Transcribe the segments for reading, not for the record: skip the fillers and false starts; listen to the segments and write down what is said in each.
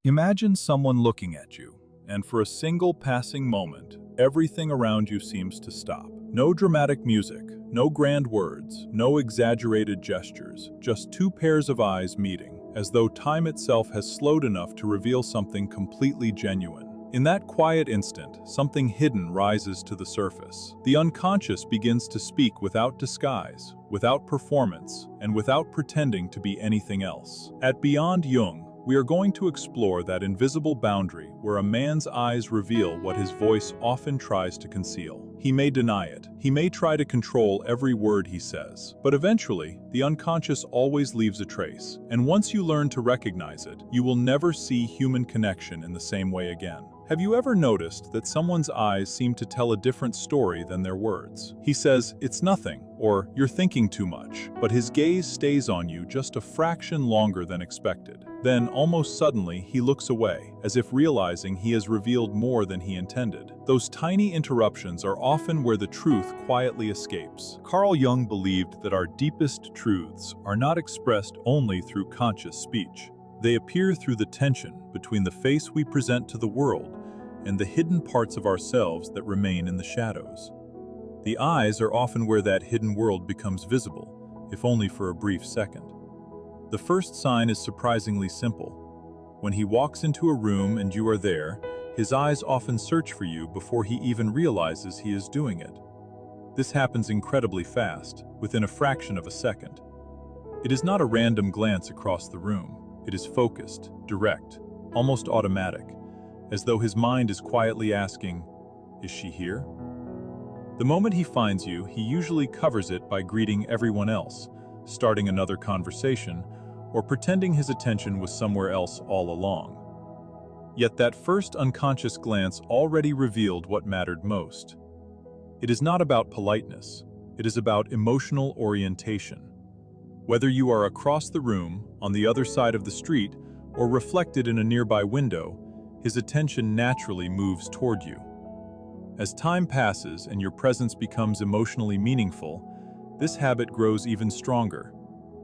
Imagine someone looking at you, and for a single passing moment, everything around you seems to stop. No dramatic music, no grand words, no exaggerated gestures, just two pairs of eyes meeting, as though time itself has slowed enough to reveal something completely genuine. In that quiet instant, something hidden rises to the surface. The unconscious begins to speak without disguise, without performance, and without pretending to be anything else. At Beyond Jung, we are going to explore that invisible boundary where a man's eyes reveal what his voice often tries to conceal. He may deny it. He may try to control every word he says. But eventually, the unconscious always leaves a trace. And once you learn to recognize it, you will never see human connection in the same way again. Have you ever noticed that someone's eyes seem to tell a different story than their words? He says, "It's nothing," or "You're thinking too much," but his gaze stays on you just a fraction longer than expected. Then, almost suddenly, he looks away, as if realizing he has revealed more than he intended. Those tiny interruptions are often where the truth quietly escapes. Carl Jung believed that our deepest truths are not expressed only through conscious speech. They appear through the tension between the face we present to the world and the hidden parts of ourselves that remain in the shadows. The eyes are often where that hidden world becomes visible, if only for a brief second. The first sign is surprisingly simple. When he walks into a room and you are there, his eyes often search for you before he even realizes he is doing it. This happens incredibly fast, within a fraction of a second. It is not a random glance across the room. It is focused, direct, almost automatic, as though his mind is quietly asking, "Is she here?" The moment he finds you, he usually covers it by greeting everyone else, starting another conversation, or pretending his attention was somewhere else all along. Yet that first unconscious glance already revealed what mattered most. It is not about politeness. It is about emotional orientation. Whether you are across the room, on the other side of the street, or reflected in a nearby window, his attention naturally moves toward you. As time passes and your presence becomes emotionally meaningful, this habit grows even stronger,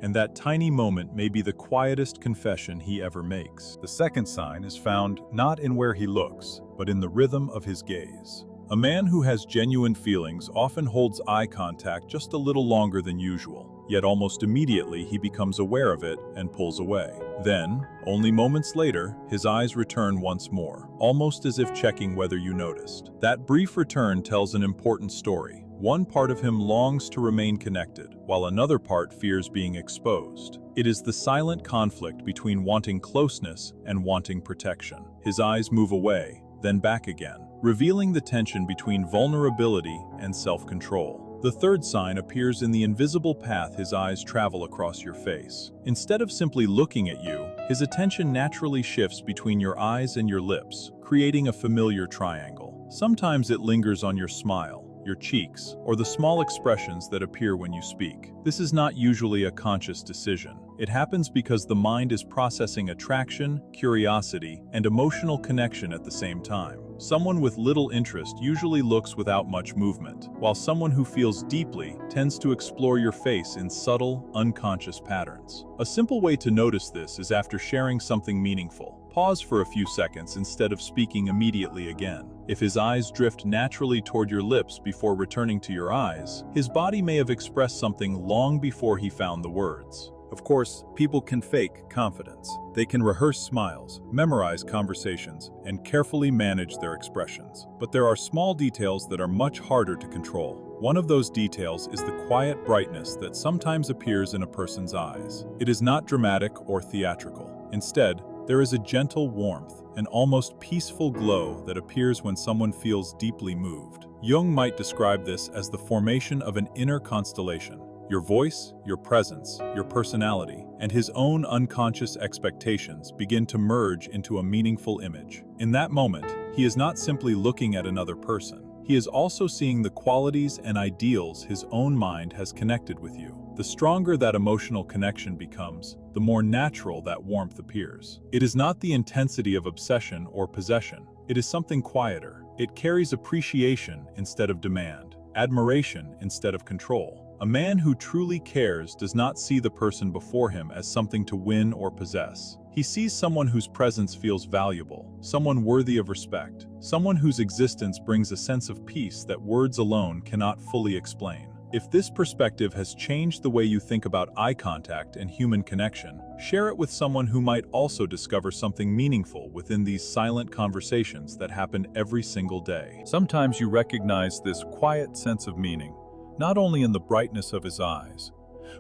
and that tiny moment may be the quietest confession he ever makes. The second sign is found not in where he looks, but in the rhythm of his gaze. A man who has genuine feelings often holds eye contact just a little longer than usual, yet almost immediately he becomes aware of it and pulls away. Then, only moments later, his eyes return once more, almost as if checking whether you noticed. That brief return tells an important story. One part of him longs to remain connected, while another part fears being exposed. It is the silent conflict between wanting closeness and wanting protection. His eyes move away, then back again, revealing the tension between vulnerability and self-control. The third sign appears in the invisible path his eyes travel across your face. Instead of simply looking at you, his attention naturally shifts between your eyes and your lips, creating a familiar triangle. Sometimes it lingers on your smile, your cheeks, or the small expressions that appear when you speak. This is not usually a conscious decision. It happens because the mind is processing attraction, curiosity, and emotional connection at the same time. Someone with little interest usually looks without much movement, while someone who feels deeply tends to explore your face in subtle, unconscious patterns. A simple way to notice this is after sharing something meaningful. Pause for a few seconds instead of speaking immediately again. If his eyes drift naturally toward your lips before returning to your eyes, his body may have expressed something long before he found the words. Of course, people can fake confidence. They can rehearse smiles, memorize conversations, and carefully manage their expressions. But there are small details that are much harder to control. One of those details is the quiet brightness that sometimes appears in a person's eyes. It is not dramatic or theatrical. Instead, there is a gentle warmth, an almost peaceful glow that appears when someone feels deeply moved. Jung might describe this as the formation of an inner constellation. Your voice, your presence, your personality, and his own unconscious expectations begin to merge into a meaningful image. In that moment, he is not simply looking at another person. He is also seeing the qualities and ideals his own mind has connected with you. The stronger that emotional connection becomes, the more natural that warmth appears. It is not the intensity of obsession or possession. It is something quieter. It carries appreciation instead of demand, admiration instead of control. A man who truly cares does not see the person before him as something to win or possess. He sees someone whose presence feels valuable, someone worthy of respect, someone whose existence brings a sense of peace that words alone cannot fully explain. If this perspective has changed the way you think about eye contact and human connection, share it with someone who might also discover something meaningful within these silent conversations that happen every single day. Sometimes you recognize this quiet sense of meaning, not only in the brightness of his eyes,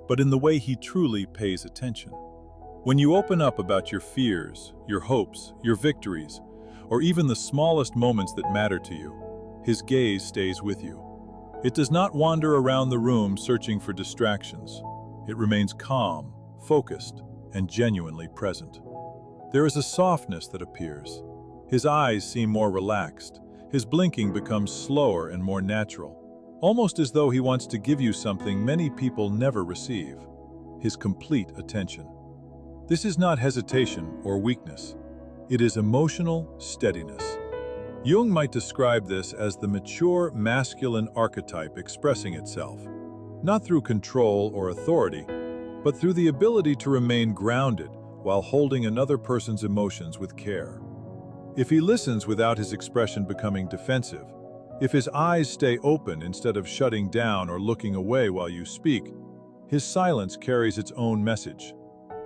but in the way he truly pays attention. When you open up about your fears, your hopes, your victories, or even the smallest moments that matter to you, his gaze stays with you. It does not wander around the room searching for distractions. It remains calm, focused, and genuinely present. There is a softness that appears. His eyes seem more relaxed. His blinking becomes slower and more natural, almost as though he wants to give you something many people never receive: his complete attention. This is not hesitation or weakness. It is emotional steadiness. Jung might describe this as the mature masculine archetype expressing itself, not through control or authority, but through the ability to remain grounded while holding another person's emotions with care. If he listens without his expression becoming defensive, if his eyes stay open instead of shutting down or looking away while you speak, his silence carries its own message.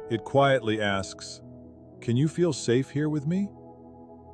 It quietly asks, "Can you feel safe here with me?"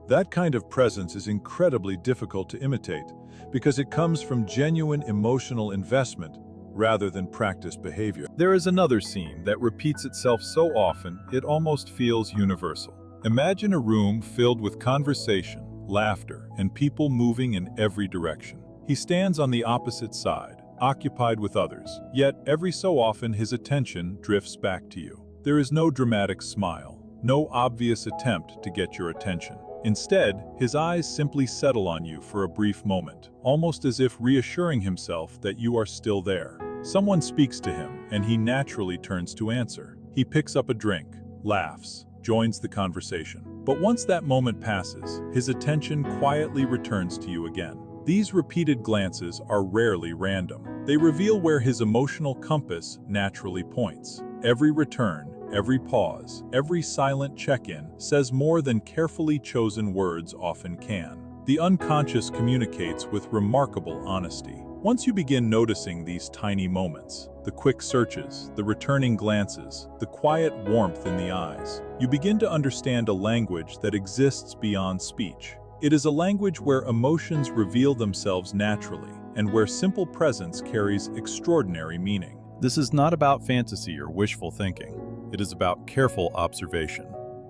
That kind of presence is incredibly difficult to imitate because it comes from genuine emotional investment rather than practiced behavior. There is another scene that repeats itself so often it almost feels universal. Imagine a room filled with conversation, laughter, and people moving in every direction. He stands on the opposite side, occupied with others, yet every so often his attention drifts back to you. There is no dramatic smile, no obvious attempt to get your attention. Instead, his eyes simply settle on you for a brief moment, almost as if reassuring himself that you are still there. Someone speaks to him, and he naturally turns to answer. He picks up a drink, laughs, joins the conversation. But once that moment passes, his attention quietly returns to you again. These repeated glances are rarely random. They reveal where his emotional compass naturally points. Every return, every pause, every silent check-in says more than carefully chosen words often can. The unconscious communicates with remarkable honesty. Once you begin noticing these tiny moments, the quick searches, the returning glances, the quiet warmth in the eyes, you begin to understand a language that exists beyond speech. It is a language where emotions reveal themselves naturally and where simple presence carries extraordinary meaning. This is not about fantasy or wishful thinking. It is about careful observation.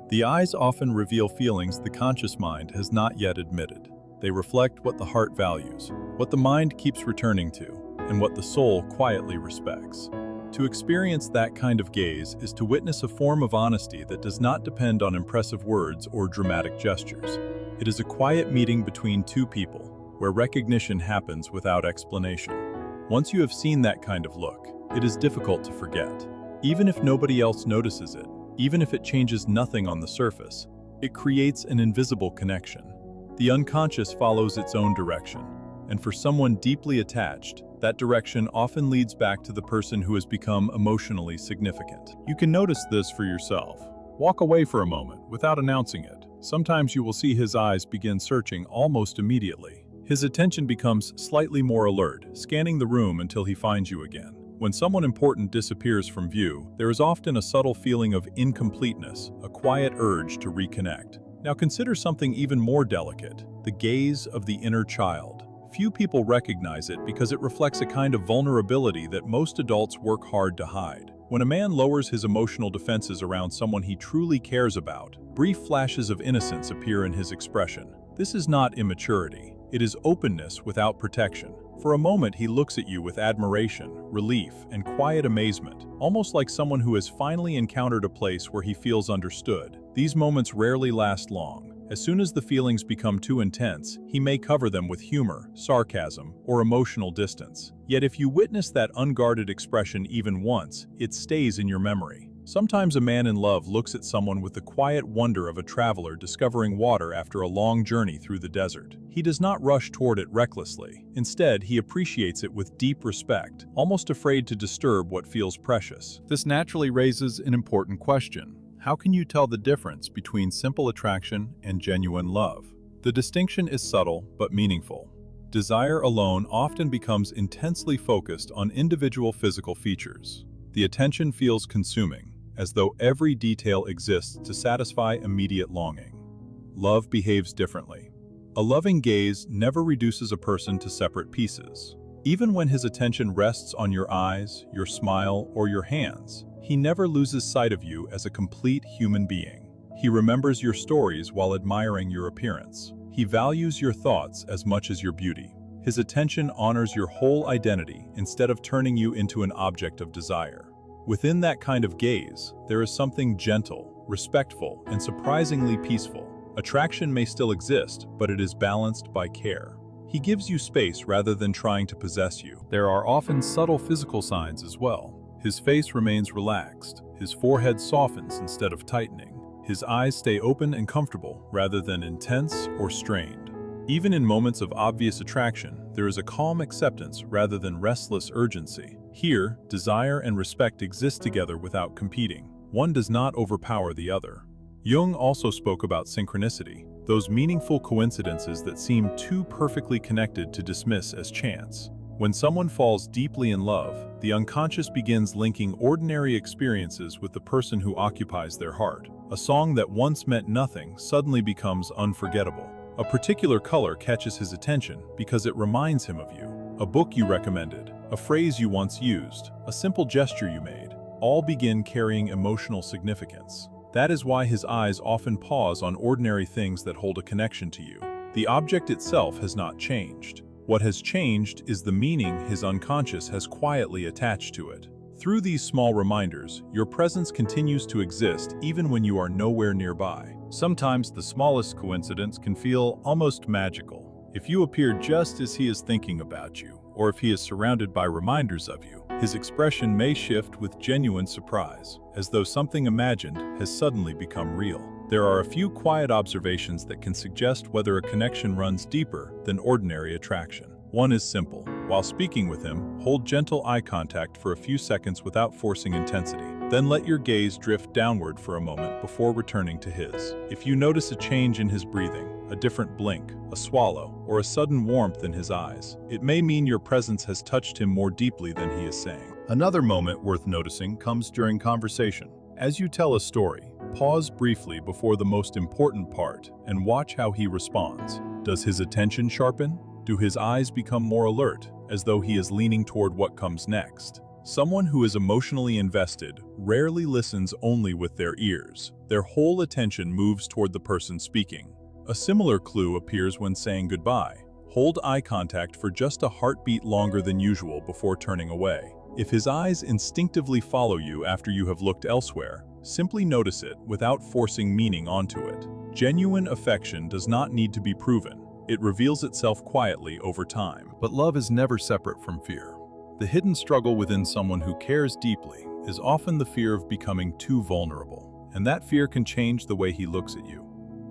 The eyes often reveal feelings the conscious mind has not yet admitted. They reflect what the heart values, what the mind keeps returning to, and what the soul quietly respects. To experience that kind of gaze is to witness a form of honesty that does not depend on impressive words or dramatic gestures. It is a quiet meeting between two people, where recognition happens without explanation. Once you have seen that kind of look, it is difficult to forget. Even if nobody else notices it, even if it changes nothing on the surface, it creates an invisible connection. The unconscious follows its own direction, and for someone deeply attached, that direction often leads back to the person who has become emotionally significant. You can notice this for yourself. Walk away for a moment without announcing it. Sometimes you will see his eyes begin searching almost immediately. His attention becomes slightly more alert, scanning the room until he finds you again. When someone important disappears from view, there is often a subtle feeling of incompleteness, a quiet urge to reconnect. Now consider something even more delicate: the gaze of the inner child. Few people recognize it because it reflects a kind of vulnerability that most adults work hard to hide. When a man lowers his emotional defenses around someone he truly cares about, brief flashes of innocence appear in his expression. This is not immaturity. It is openness without protection. For a moment, he looks at you with admiration, relief, and quiet amazement, almost like someone who has finally encountered a place where he feels understood. These moments rarely last long. As soon as the feelings become too intense, he may cover them with humor, sarcasm, or emotional distance. Yet if you witness that unguarded expression even once, it stays in your memory. Sometimes a man in love looks at someone with the quiet wonder of a traveler discovering water after a long journey through the desert. He does not rush toward it recklessly. Instead, he appreciates it with deep respect, almost afraid to disturb what feels precious. This naturally raises an important question. How can you tell the difference between simple attraction and genuine love? The distinction is subtle but meaningful. Desire alone often becomes intensely focused on individual physical features. The attention feels consuming, as though every detail exists to satisfy immediate longing. Love behaves differently. A loving gaze never reduces a person to separate pieces. Even when his attention rests on your eyes, your smile, or your hands, he never loses sight of you as a complete human being. He remembers your stories while admiring your appearance. He values your thoughts as much as your beauty. His attention honors your whole identity instead of turning you into an object of desire. Within that kind of gaze, there is something gentle, respectful, and surprisingly peaceful. Attraction may still exist, but it is balanced by care. He gives you space rather than trying to possess you. There are often subtle physical signs as well. His face remains relaxed. His forehead softens instead of tightening. His eyes stay open and comfortable rather than intense or strained. Even in moments of obvious attraction, there is a calm acceptance rather than restless urgency. Here, desire and respect exist together without competing. One does not overpower the other. Jung also spoke about synchronicity, those meaningful coincidences that seem too perfectly connected to dismiss as chance. When someone falls deeply in love, the unconscious begins linking ordinary experiences with the person who occupies their heart. A song that once meant nothing suddenly becomes unforgettable. A particular color catches his attention because it reminds him of you. A book you recommended, a phrase you once used, a simple gesture you made, all begin carrying emotional significance. That is why his eyes often pause on ordinary things that hold a connection to you. The object itself has not changed. What has changed is the meaning his unconscious has quietly attached to it. Through these small reminders, your presence continues to exist even when you are nowhere nearby. Sometimes the smallest coincidence can feel almost magical. If you appear just as he is thinking about you, or if he is surrounded by reminders of you, his expression may shift with genuine surprise, as though something imagined has suddenly become real. There are a few quiet observations that can suggest whether a connection runs deeper than ordinary attraction. One is simple. While speaking with him, hold gentle eye contact for a few seconds without forcing intensity. Then let your gaze drift downward for a moment before returning to his. If you notice a change in his breathing, a different blink, a swallow, or a sudden warmth in his eyes, it may mean your presence has touched him more deeply than he is saying. Another moment worth noticing comes during conversation. As you tell a story, pause briefly before the most important part and watch how he responds. Does his attention sharpen? Do his eyes become more alert, as though he is leaning toward what comes next? Someone who is emotionally invested rarely listens only with their ears. Their whole attention moves toward the person speaking. A similar clue appears when saying goodbye. Hold eye contact for just a heartbeat longer than usual before turning away. If his eyes instinctively follow you after you have looked elsewhere, simply notice it without forcing meaning onto it. Genuine affection does not need to be proven. It reveals itself quietly over time. But love is never separate from fear. The hidden struggle within someone who cares deeply is often the fear of becoming too vulnerable, and that fear can change the way he looks at you.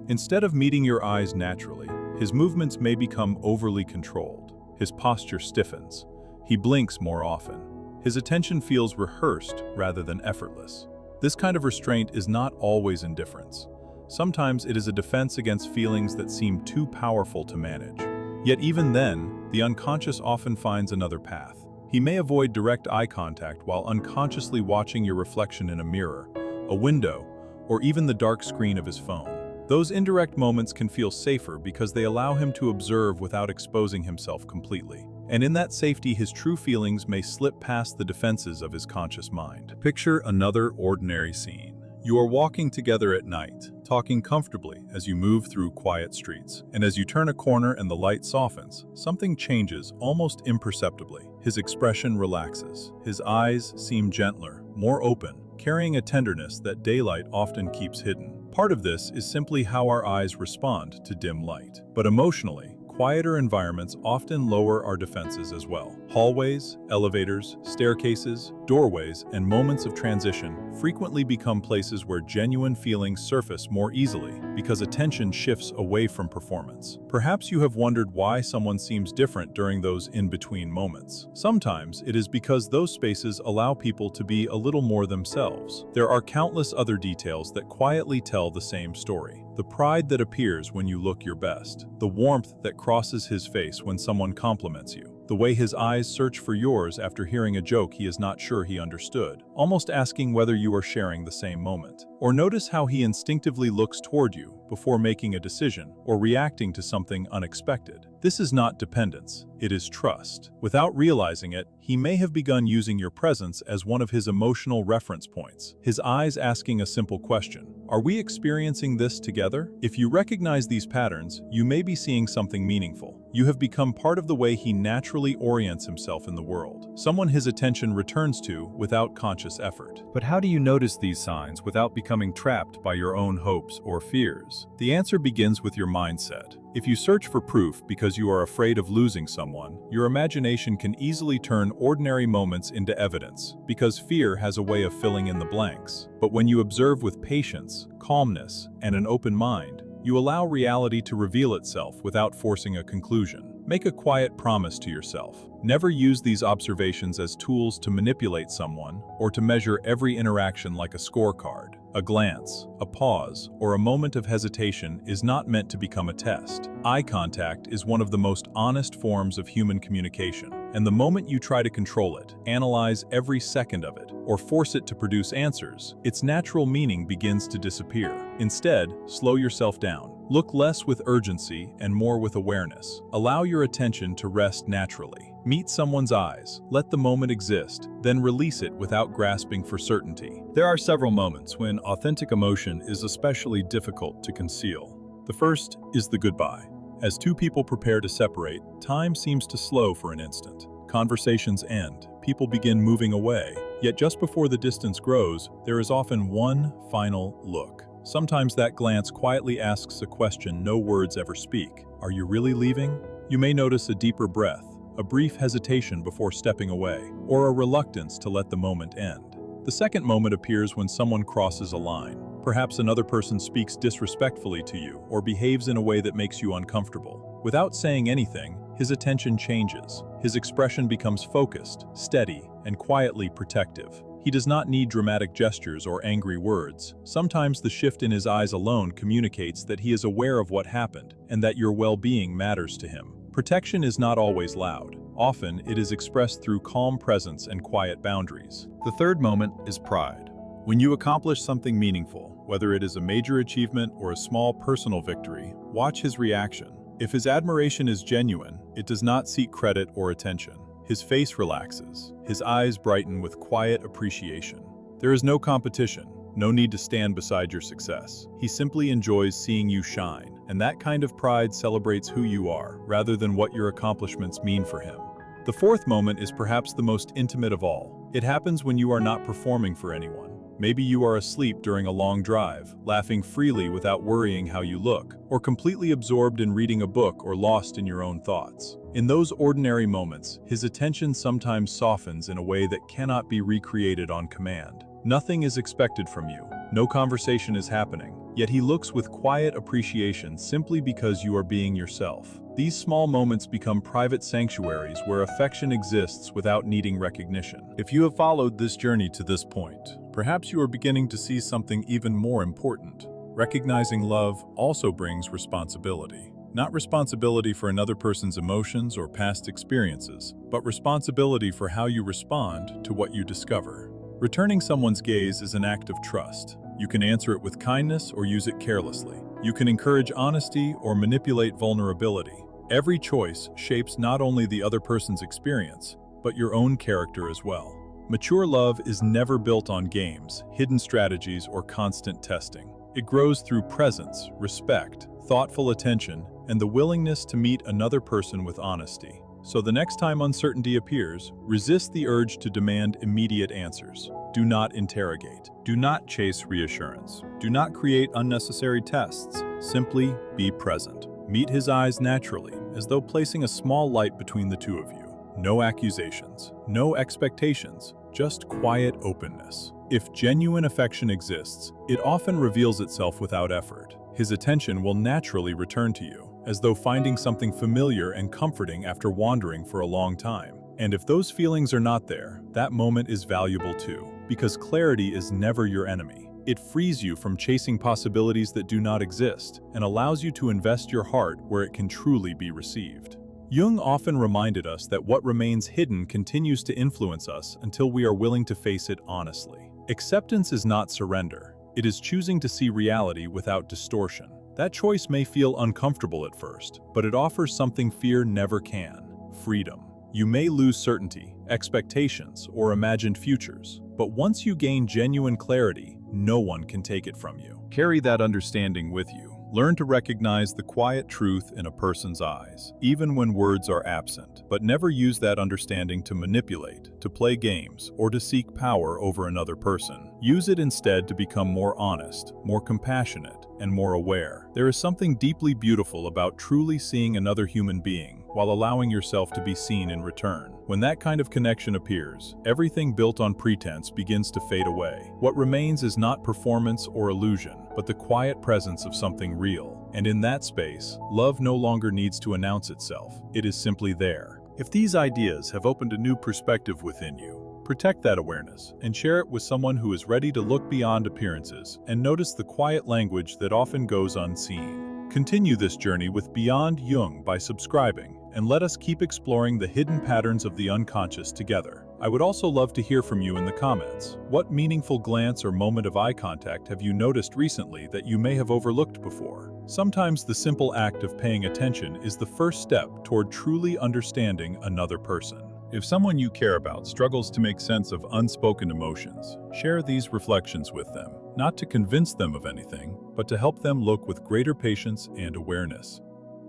Instead of meeting your eyes naturally, his movements may become overly controlled. His posture stiffens. He blinks more often. His attention feels rehearsed rather than effortless. This kind of restraint is not always indifference. Sometimes it is a defense against feelings that seem too powerful to manage. Yet even then, the unconscious often finds another path. He may avoid direct eye contact while unconsciously watching your reflection in a mirror, a window, or even the dark screen of his phone. Those indirect moments can feel safer because they allow him to observe without exposing himself completely. And in that safety, his true feelings may slip past the defenses of his conscious mind. Picture another ordinary scene. You are walking together at night, talking comfortably as you move through quiet streets. And as you turn a corner and the light softens, something changes almost imperceptibly. His expression relaxes. His eyes seem gentler, more open, carrying a tenderness that daylight often keeps hidden. Part of this is simply how our eyes respond to dim light. But emotionally, quieter environments often lower our defenses as well. Hallways, elevators, staircases, doorways, and moments of transition frequently become places where genuine feelings surface more easily because attention shifts away from performance. Perhaps you have wondered why someone seems different during those in-between moments. Sometimes it is because those spaces allow people to be a little more themselves. There are countless other details that quietly tell the same story. The pride that appears when you look your best, the warmth that crosses his face when someone compliments you, the way his eyes search for yours after hearing a joke he is not sure he understood, almost asking whether you are sharing the same moment. Or notice how he instinctively looks toward you before making a decision or reacting to something unexpected. This is not dependence, it is trust. Without realizing it, he may have begun using your presence as one of his emotional reference points, his eyes asking a simple question. Are we experiencing this together? If you recognize these patterns, you may be seeing something meaningful. You have become part of the way he naturally orients himself in the world, someone his attention returns to without conscious effort. But how do you notice these signs without becoming trapped by your own hopes or fears? The answer begins with your mindset. If you search for proof because you are afraid of losing someone, your imagination can easily turn ordinary moments into evidence, because fear has a way of filling in the blanks. But when you observe with patience, calmness, and an open mind, you allow reality to reveal itself without forcing a conclusion. Make a quiet promise to yourself. Never use these observations as tools to manipulate someone or to measure every interaction like a scorecard. A glance, a pause, or a moment of hesitation is not meant to become a test. Eye contact is one of the most honest forms of human communication, and the moment you try to control it, analyze every second of it, or force it to produce answers, its natural meaning begins to disappear. Instead, slow yourself down. Look less with urgency and more with awareness. Allow your attention to rest naturally. Meet someone's eyes, let the moment exist, then release it without grasping for certainty. There are several moments when authentic emotion is especially difficult to conceal. The first is the goodbye. As two people prepare to separate, time seems to slow for an instant. Conversations end, people begin moving away, yet just before the distance grows, there is often one final look. Sometimes that glance quietly asks a question no words ever speak. Are you really leaving? You may notice a deeper breath, a brief hesitation before stepping away, or a reluctance to let the moment end. The second moment appears when someone crosses a line. Perhaps another person speaks disrespectfully to you or behaves in a way that makes you uncomfortable. Without saying anything, his attention changes. His expression becomes focused, steady, and quietly protective. He does not need dramatic gestures or angry words. Sometimes the shift in his eyes alone communicates that he is aware of what happened and that your well-being matters to him. Protection is not always loud. Often, it is expressed through calm presence and quiet boundaries. The third moment is pride. When you accomplish something meaningful, whether it is a major achievement or a small personal victory, watch his reaction. If his admiration is genuine, it does not seek credit or attention. His face relaxes, his eyes brighten with quiet appreciation. There is no competition, no need to stand beside your success. He simply enjoys seeing you shine, and that kind of pride celebrates who you are, rather than what your accomplishments mean for him. The fourth moment is perhaps the most intimate of all. It happens when you are not performing for anyone. Maybe you are asleep during a long drive, laughing freely without worrying how you look, or completely absorbed in reading a book or lost in your own thoughts. In those ordinary moments, his attention sometimes softens in a way that cannot be recreated on command. Nothing is expected from you. No conversation is happening, yet he looks with quiet appreciation simply because you are being yourself. These small moments become private sanctuaries where affection exists without needing recognition. If you have followed this journey to this point, perhaps you are beginning to see something even more important. Recognizing love also brings responsibility. Not responsibility for another person's emotions or past experiences, but responsibility for how you respond to what you discover. Returning someone's gaze is an act of trust. You can answer it with kindness or use it carelessly. You can encourage honesty or manipulate vulnerability. Every choice shapes not only the other person's experience, but your own character as well. Mature love is never built on games, hidden strategies, or constant testing. It grows through presence, respect, thoughtful attention, and the willingness to meet another person with honesty. So the next time uncertainty appears, resist the urge to demand immediate answers. Do not interrogate. Do not chase reassurance. Do not create unnecessary tests. Simply be present. Meet his eyes naturally, as though placing a small light between the two of you. No accusations, no expectations, just quiet openness. If genuine affection exists, it often reveals itself without effort. His attention will naturally return to you, as though finding something familiar and comforting after wandering for a long time. And if those feelings are not there, that moment is valuable too, because clarity is never your enemy. It frees you from chasing possibilities that do not exist and allows you to invest your heart where it can truly be received. Jung often reminded us that what remains hidden continues to influence us until we are willing to face it honestly. Acceptance is not surrender. It is choosing to see reality without distortion. That choice may feel uncomfortable at first, but it offers something fear never can: freedom. You may lose certainty, expectations, or imagined futures, but once you gain genuine clarity, no one can take it from you. Carry that understanding with you. Learn to recognize the quiet truth in a person's eyes, even when words are absent, but never use that understanding to manipulate, to play games, or to seek power over another person. Use it instead to become more honest, more compassionate, and more aware. There is something deeply beautiful about truly seeing another human being while allowing yourself to be seen in return. When that kind of connection appears, everything built on pretense begins to fade away. What remains is not performance or illusion, but the quiet presence of something real. And in that space, love no longer needs to announce itself. It is simply there. If these ideas have opened a new perspective within you, protect that awareness and share it with someone who is ready to look beyond appearances and notice the quiet language that often goes unseen. Continue this journey with Beyond Jung by subscribing, and let us keep exploring the hidden patterns of the unconscious together. I would also love to hear from you in the comments. What meaningful glance or moment of eye contact have you noticed recently that you may have overlooked before? Sometimes the simple act of paying attention is the first step toward truly understanding another person. If someone you care about struggles to make sense of unspoken emotions, share these reflections with them, not to convince them of anything, but to help them look with greater patience and awareness.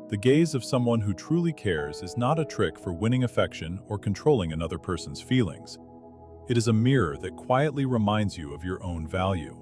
The gaze of someone who truly cares is not a trick for winning affection or controlling another person's feelings. It is a mirror that quietly reminds you of your own value.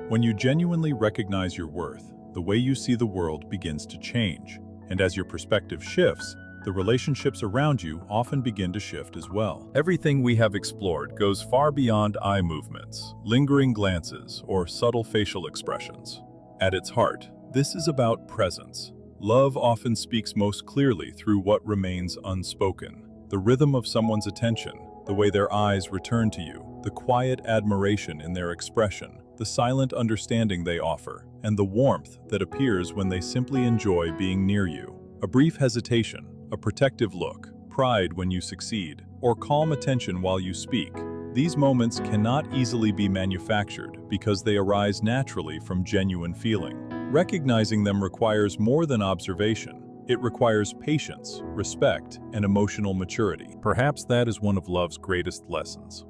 When you genuinely recognize your worth, the way you see the world begins to change, and as your perspective shifts, the relationships around you often begin to shift as well. Everything we have explored goes far beyond eye movements, lingering glances, or subtle facial expressions. At its heart, this is about presence. Love often speaks most clearly through what remains unspoken. The rhythm of someone's attention, the way their eyes return to you, the quiet admiration in their expression, the silent understanding they offer, and the warmth that appears when they simply enjoy being near you. A brief hesitation, a protective look, pride when you succeed, or calm attention while you speak. These moments cannot easily be manufactured because they arise naturally from genuine feeling. Recognizing them requires more than observation. It requires patience, respect, and emotional maturity. Perhaps that is one of love's greatest lessons.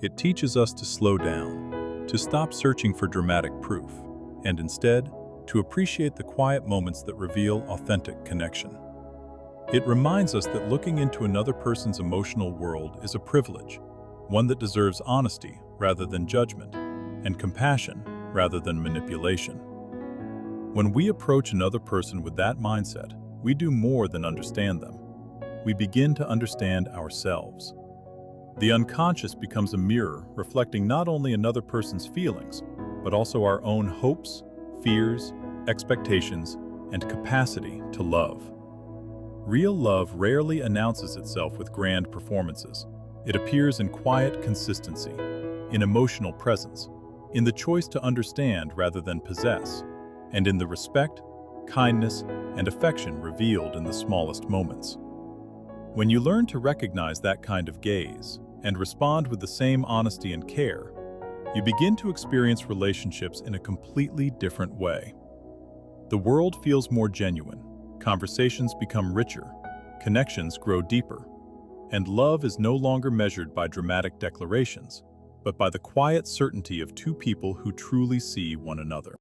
It teaches us to slow down, to stop searching for dramatic proof, and instead, to appreciate the quiet moments that reveal authentic connection. It reminds us that looking into another person's emotional world is a privilege, one that deserves honesty rather than judgment, and compassion rather than manipulation. When we approach another person with that mindset, we do more than understand them. We begin to understand ourselves. The unconscious becomes a mirror reflecting not only another person's feelings, but also our own hopes, fears, expectations, and capacity to love. Real love rarely announces itself with grand performances. It appears in quiet consistency, in emotional presence, in the choice to understand rather than possess, and in the respect, kindness, and affection revealed in the smallest moments. When you learn to recognize that kind of gaze and respond with the same honesty and care, you begin to experience relationships in a completely different way. The world feels more genuine, conversations become richer, connections grow deeper, and love is no longer measured by dramatic declarations, but by the quiet certainty of two people who truly see one another.